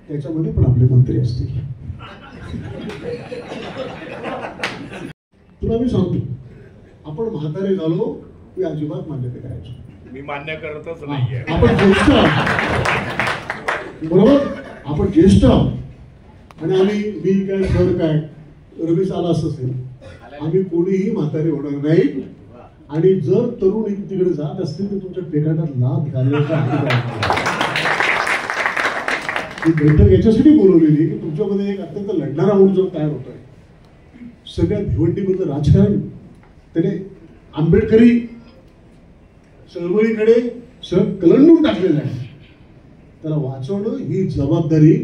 त्याच्यामध्ये पण आपले मंत्री असतील. तुला मी सांगतो, आपण म्हातारे झालो की अजिबात मान्यता करायचो. मी मान्य करतच नाहीये. आपण ज्येष्ठ बरोबर, आपण ज्येष्ठ आणि मी काय सर काय रमेश आला असं असेल, आम्ही कोणीही म्हातारे होणार नाही. आणि जर तरुण तिकडे जात असतील तर तुमच्या पेटाटात लाद घालण्याचा ही बैठक याच्यासाठी बोलवलेली की तुमच्यामध्ये एक अत्यंत लढणारा म्हणून जर तयार होतोय. सगळ्या भिवंडीमधलं राजकारण त्याने आंबेडकरी चळवळीकडे सगळं कलंडून टाकलेलं आहे. त्याला वाचवणं ही जबाबदारी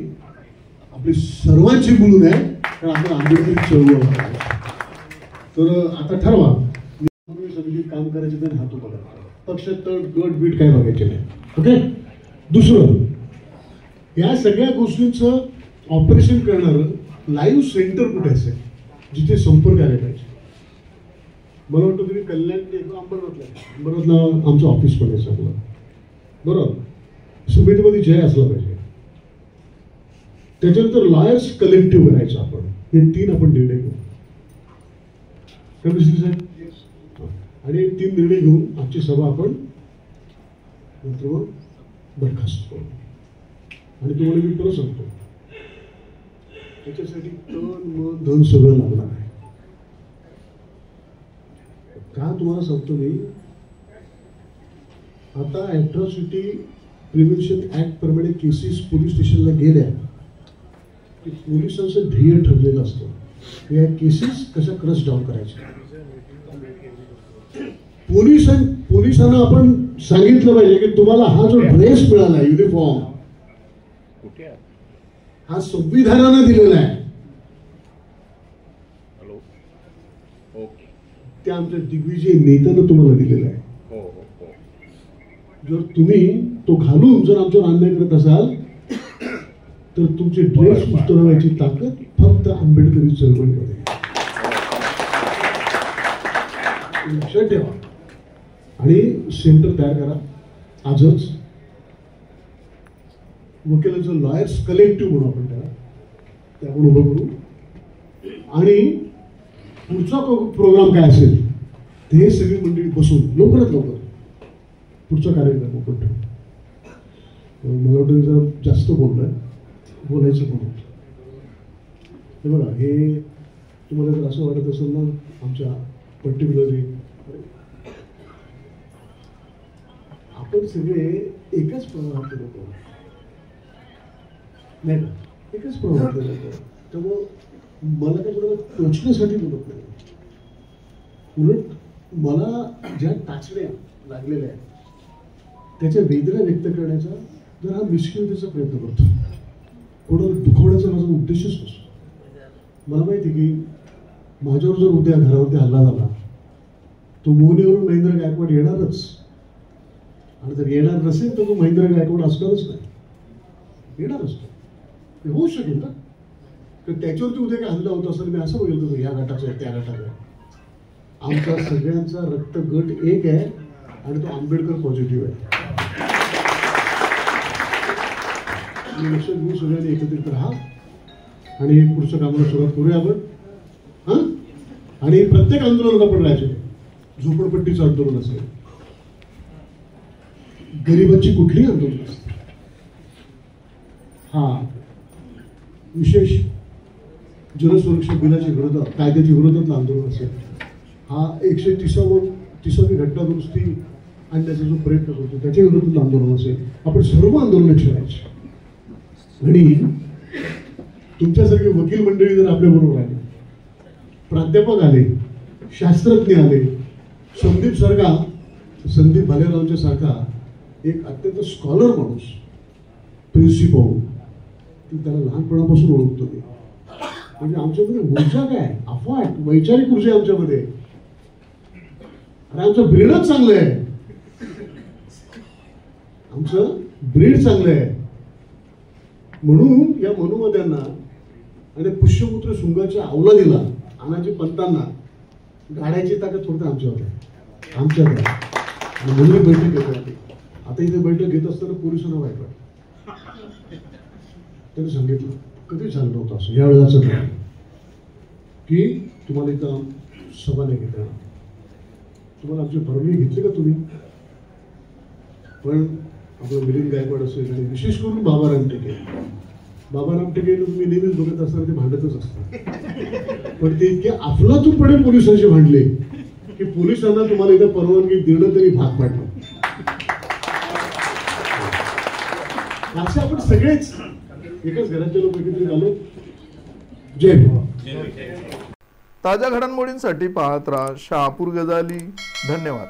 आपली सर्वांची मिळून आहे, कारण आपण आंबेडकरी चळवळ. तर आता ठरवा, समितीत काम करायचे नाही, हात बघा, पक्षात गट बीट काय बघायचे नाही. ओके. दुसरं, या सगळ्या गोष्टींचं ऑपरेशन करणारं लाईव्ह सेंटर कुठे असेल जिथे संपर्क आले पाहिजे. मला वाटतं तुम्ही कल्याण अंबरनाथला आमचं ऑफिस पण आहे सगळं बरोबर. समितीमध्ये जय असला पाहिजे. त्याच्यानंतर लॉयर्स कलेक्टिव्ह करायचं आपण. हे 3 आपण निर्णय घेऊ. आणि 3 निर्णय घेऊन आजची सभा आपण नंतर बरखास्त करू. आणि तुम्हाला मी परत सांगतो, त्याच्यासाठी तन मन धन सगळं लागणार आहे. का तुम्हाला सांगतो मी, आता ॲट्रॉसिटी प्रिव्हेन्शन ऍक्ट प्रमाणे केसेस पोलीस स्टेशनला गेल्या की पोलिसांचं ध्येय ठरलेलं असतं या केसेस कशा क्रश डाऊन करायच्या. पोलिसांना आपण सांगितलं पाहिजे की तुम्हाला हा जो ड्रेस मिळाला युनिफॉर्म, हा संविधानानं दिलेला आहे. ते आमच्या दिग्विजय नेत्यानं तुम्हाला दिलेला आहे. जर तुम्ही तो घालून जर आमच्यावर अन्याय करत असाल तर तुमचे ड्रेस उतरवायची ताकद फक्त आंबेडकरी चळवळीमध्ये. लक्षात ठेवा. आणि सेंटर तयार करा आजच. वकिलांचं लॉयर्स कलेक्टिव्ह म्हणून आपण त्याला ते आपण उभं करू. आणि पुढचा प्रोग्राम काय असेल ते सगळी मंडळी बसून लवकरात लवकर पुढचा कार्यक्रम आपण ठेवू. मला वाटतं जरा जास्त बोलायचं पण होतं. हे बघा, हे तुम्हाला जर असं वाटत असेल ना आमच्या पर्टिक्युलरली आपण सगळे एकाच प्रवाहातले लोक नाही का, एकच प्रवाहातले लोक. त्यामुळं मला काय कोणाला टोचण्यासाठी बोलत नाही. उलट मला ज्या टाचण्या लागलेल्या आहेत त्याच्या वेदना व्यक्त करण्याचा जर हा निष्क्रियतेचा प्रयत्न करतो. कोणाला दुखवण्याचा माझा उद्देशच नसतो. मला माहिती की माझ्यावर जर उद्या घरावरती हल्ला झाला तो मोहनेवरून महेंद्र गायकवाड येणारच, आणि जर येणार नसेल तर तो महेंद्र गायकवाड असणारच नाही, येणारच तो. होऊ शकेल ना, तर त्याच्यावरती उद्या काय हल्ला होत असेल मी असं बघितलं तर ह्या गटाचा आहे त्या गटाचा आहे. आमचा सगळ्यांचा रक्त गट एक आहे आणि तो आंबेडकर पॉझिटिव्ह आहे. लक्षात घेऊन सगळ्यांनी एकत्रित राहा आणि एक पुढच्या कामाला सुरुवात करूया आपण. हां, आणि प्रत्येक आंदोलनात आपण राहायचं. झोपडपट्टीचं आंदोलन असेल, गरिबांची कुठलीही आंदोलन असते, हा विशेष जनसुरक्षा बिलाच्या विरोधात कायद्याच्या विरोधातलं आंदोलन असेल, हा 130वी घटना दुरुस्ती आणण्याचा जो प्रयत्न करतो त्याच्या विरोधातलं आंदोलन असेल, आपण सर्व आंदोलन छेडायची. आणि तुमच्यासारखे वकील मंडळी जर आपल्याबरोबर आले, प्राध्यापक आले, शास्त्रज्ञ आले, संदीप भालेरावांच्या सारखा एक अत्यंत स्कॉलर माणूस प्रिन्सिपल, त्याला लहानपणापासून ओळखतो मी. म्हणजे आमच्यामध्ये ऊर्जा काय, अफाट वैचारिक ऊर्जा आहे आमच्यामध्ये. आणि आमचं ब्रीडच चांगलं आहे, आमचं ब्रीड चांगलं आहे. म्हणून या मनुमत्यांना आणि पुष्यपुत्र शुंगाच्या अवलादीला आणायची पंतांना गाड्याची ताकद फक्त आमच्यावर आहे, आमच्यात आहे. आणि म्हणून बैठक घेतो. आता इथे बैठक घेत असताना पोलिसांना वाईट वाटतं. त्यांनी सांगितलं कधी झालं नव्हतं असं यावेळेलाच की तुम्हाला इथं सभा नाही घेता, तुम्हाला आमची परवानगी घेतली का तुम्ही. पण आपलं मिलिंद गायकवाड असेल आणि विशेष करून बाबा रामटेके तुम्ही नेहमीच बघत असताना ते भांडतच असतात. पण ते इतके अफलातूनपणे पोलिसांशी भांडले की पोलिसांना तुम्हाला इथं परवानगी देणं तरी भाग पाडलं. असे आपण सगळेच एकाच घरातले लोक एकत्रित आलो. जय भीम. ताज्या घडामोडींसाठी पाहत राहा शहापूर गजाली. धन्यवाद.